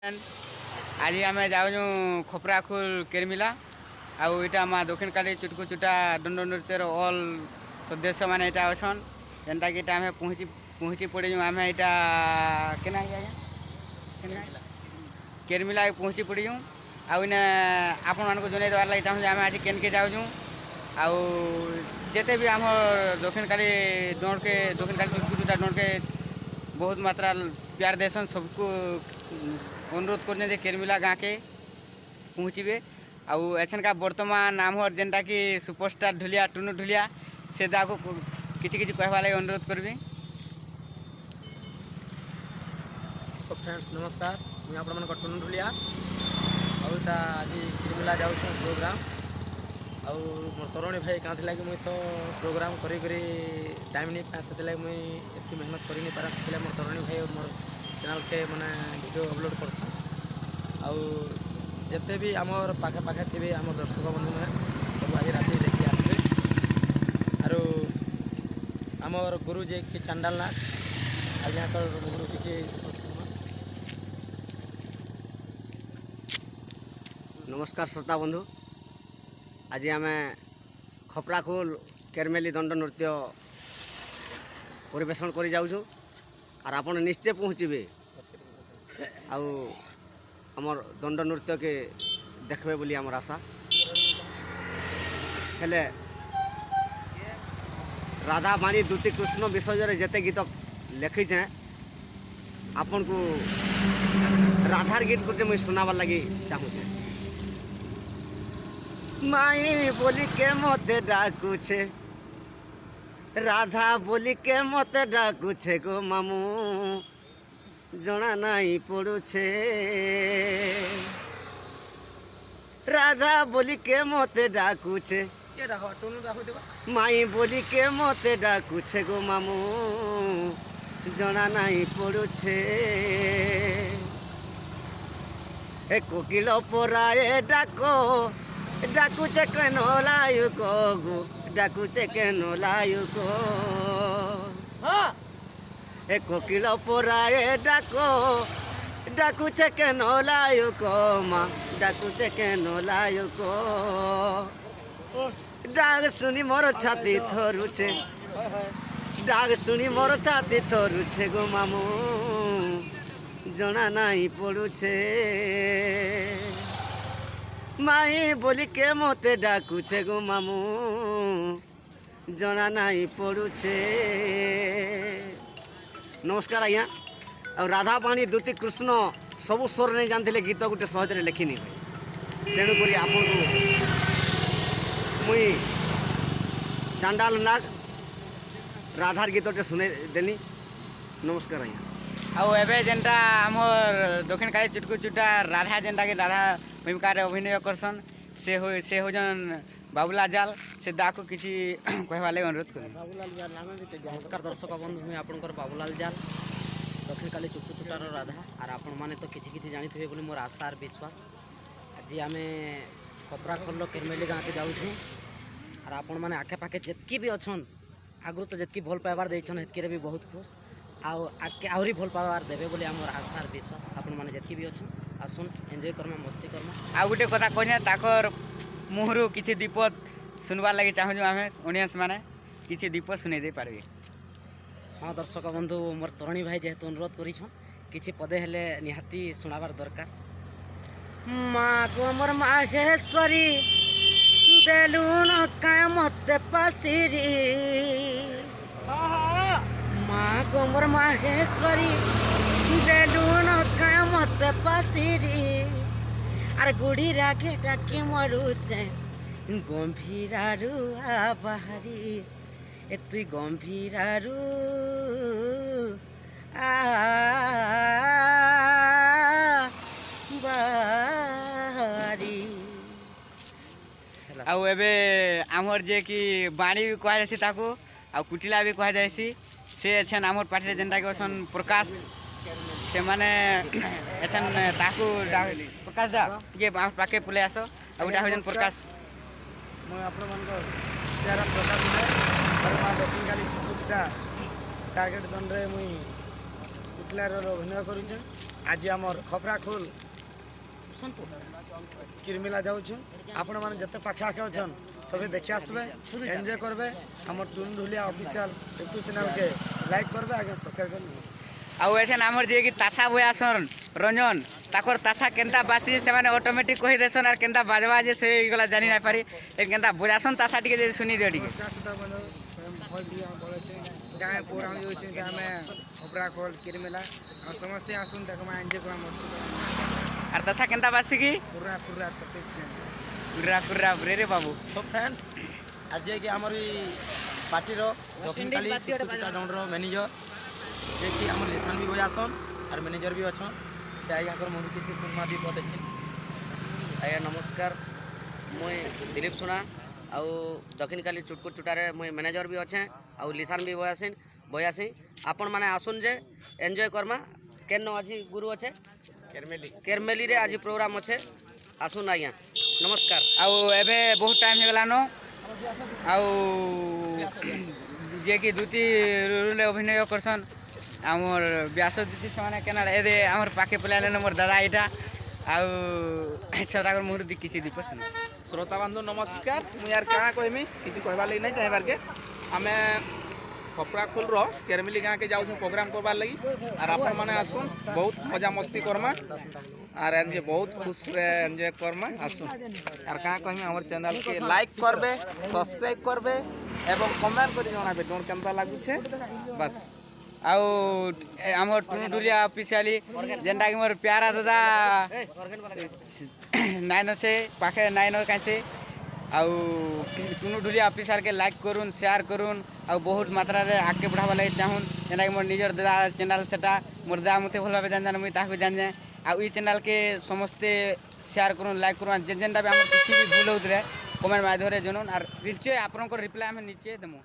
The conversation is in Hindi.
आज आम जाऊँ खपराखुल केरमिला आउ इटा आम दक्षिण काली चुटकु चुटा दंड नृत्यर ऑल सदस्य मैंने इटा अच्छन जेनटा कि आम पहुँची पड़े आम इटा केना केरमिला पहुँची पड़ी आउ इने आपण मानक जन देवार लगे चाहूँ आम आज केन के जाऊँ आउ जिते भी आम दक्षिण काली दौड़ के दक्षिण काली चुटकु चुटा दौड़ के बहुत मात्रा प्यार देसन सबको अनुरोध करने जे केरमिला गाँ के पहुँचे आउ एछन का वर्तमान आमर जेनटा कि सुपरस्टार ढुलिया टुनु ढुलिया से दाको किसी किसी कहवा लगे अनुरोध करबी। तो फ्रेंड्स नमस्कार, मुझे आप टुनु ढुलिया आज केरमिला जाऊँ प्रोग्राम आउ मोर तरुणी भाई क्या थी कि मुझे तो प्रोग्राम करी टाइम नहीं पाए से मुझे इतनी मेहनत कर नहीं पारा से मोर तरुणी भाई और मोर चैनल के मैंने वीडियो अपलोड करसा आउ जिते भी आमर पाखे पाखे थे आम दर्शक बंधु मैंने सब आज रात देखी आसबे आरो आमर गुरु जे कि चांडाल नाथ आज यहाँ गुरु किसी नमस्कार श्रोता बंधु, आज आम खपराखुल केरमेली दंड नृत्य परिवेशन कर जाऊँ और आप निश्चय पहुँचे आमर दंड नृत्य के देखबे बोली आमर आशा हेले राधा बाणी दूती कृष्ण विषय जेते गीत लिखीचे आपन को राधार गीत गोटे मुझे सुनाबार लगी चाहूचे। माई बोली के मते डाकुछे राधा बोली के मते डाकुछे गो मामू जना नहीं पड़ुछे राधा बोली के मते डाकुछे माई बोली के मते डाकुछे गो मामू जना नहीं पड़ुछे ए कोकिल पराए डाको डाकुचे केनो लायु को गो डाकुचे केनो लायु को ए कोकिल पराए डाको डाकुचे केनो लायु को माँ डाकुचे केनो लायु को डाक सुनी मोर छाती थरुछे डाक सुनी मोर छाती थरुछे गो मामू जना नहीं पड़ुछे माई बोली के मते डाकुछे गो मामू जना नहीं पड़ुछे। नमस्कार आज्ञा और राधा पाणी दूती कृष्ण सबू स्वर नहीं जानते गीत गोटे सहज लिखिनी तेणुक आपको मुई चांडाल नाग राधार गीतटे शुणे देनी। नमस्कार आज्ञा आउ एबे जेनटा आमर दक्षिण काली चुटकु चुटा राधा जेनटा कि राधा भूमिका अभिनय करसन से होजन बाबूलाल जाल से दाको किसी कहवा लगे अनुरोध कर। नमस्कार दर्शक बंधु, मुझे आपंकर बाबूलाल जाल दक्षिण काली चुटकु चुटार राधा और आपण मैंने तो किसी किसी जानी थे बोली मोर आशा और विश्वास। आज आम खपराखुल केरमेली गाँव के जाऊँ और आपण मैंने आखे पाखे जितकी भी अच्छन आगु तो जितकी भल पाइबार देन हेतके भी बहुत खुश आगे आहरी भल पाइबार देवे बोली आम आशा और विश्वास। आपण मैंने जितकी भी अच्छन आसन एंजय करमा मस्ती करमा। आ गोटे कथा कहने ताकर मुहरु किसी दीपत सुनवार लगे चाहूँ आम ऑडियंस मैंने किसी दीपत सुने दे पारे। हाँ दर्शक बंधु, मोर तरुणी भाई जेहेतु अनुरोध कर किसी पदे हेले निहाती सुनाबार दरकार। माँ गो मोर माहेश्वरी देलुन काय मते पासिरी माँ गो मोर माहेश्वरी देलुन काय मते पासिरी आर गुड़ी रागे डाकी मरुचे गंभीरारू बाहारी ए तुई गंभीरारू बाहारी। आउ एबे आमर जे कि बाणी भी कह जासी ताको आउ कुटिला भी कह जासी से एछन आमर पार्टी जेनटा कि अछन प्रकाश से माने एछन ताको प्रकाश दा ये पाके पुले आसो आ उटा होजन प्रकाश मैं आपण मन को प्यारा प्रकाश है दक्षिण काली चुटकुटा टार्गेट दंड रे मुई टिटलार अभिनय करुचे आज आमर खपराखोल किरमिला जाऊँ आपण मैंने जिते पाखे आखे अच्छन सभी देखी आसबे एंजॉय करबे हमर टुन ढुलिया ऑफिशियल यूट्यूब चैनल के लाइक करबे आगे सब्सक्राइब करबे आउ एछन हमर जे कि तासा बयासन रंजन ताकर तासा केनता बासी से माने ऑटोमेटिक कहि देसन और केनता बाजवा जे से गला जानि ना पारी केनता बजासन तासा टिके जे सुनी दियो टिके गाय प्रोग्राम होचे कि हमें खपरा खोल किरमिला और समस्ते आसुन देखमा एंजॉय करम और तासा केनता बासी की पूरा पूरा तते पूरा पूरा रे बाबू तो फ्रेंड्स आज जे कि हमर पार्टी रो दक्षिण काली चित्ता डाउन रो मैनेजर जे कि हमर लेसन भी बजासन और मैनेजर भी अछन से आइ आकर मन किछि सुनमा भी पते छै आज्ञा नमस्कार मुई दिलीप सुना आउ दक्षिण काली चुटकुट चुटारे मुई मैनेजर भी अच्छे आउ लिसान भी बयासी आपण मैंने आसुन जे एंजॉय करमा केन आज गुरु अच्छे केरमेली रे आज प्रोग्राम अच्छे आसुन आज्ञा नमस्कार आउ एबे बहुत टाइम हो गलानो आउ जे कि दुती रोल अभिनय करसन आमर व्यास दीदी से केना ए आमर पाखे पलाले मोर दादा इटा आउ सदागर मुहर दी किसी दी पसन श्रोता बंधु नमस्कार मुझे यार क्या कहमी किसी कहबार लगी नहीं चाहबार के आमे खपराखोल रो केरमिली गाँव के जाऊँ प्रोग्राम करबार लगी और आपण मैंने आसुन बहुत मजा मस्ती करमा और एंजॉय बहुत खुश रे एंजॉय करमा आसुन और क्या कहमी हमर चैनल के लाइक करबे सब्सक्राइब करबे एवं कमेंट कर जणाबे तोर केनता लागुछे बस आउ आमर टुनुडुलिया ऑफिशियली जेनटा कि मोर प्यारा दादा नाइनो से पाखे नाइनो कैसे आउ टुनुडुलिया ऑफिशियल के लाइक करूँ शेयर करूँ आउ बहुत मात्रा रे आगे बढ़ावा लगे चाहूँ जेनटा कि मोर निजर दादा चैनल सेटा मोर दादा मते भल भाबे जान जान मुई ताको जान जाए आउ ई चैनल के समस्ते शेयर करूँ लाइक करूँ जेनटा भी आमर किसी भी भूल होतरे कमेंट माध्यम रे जनून और निश्चय आपनकर रिप्लाई हम निश्चय देमु।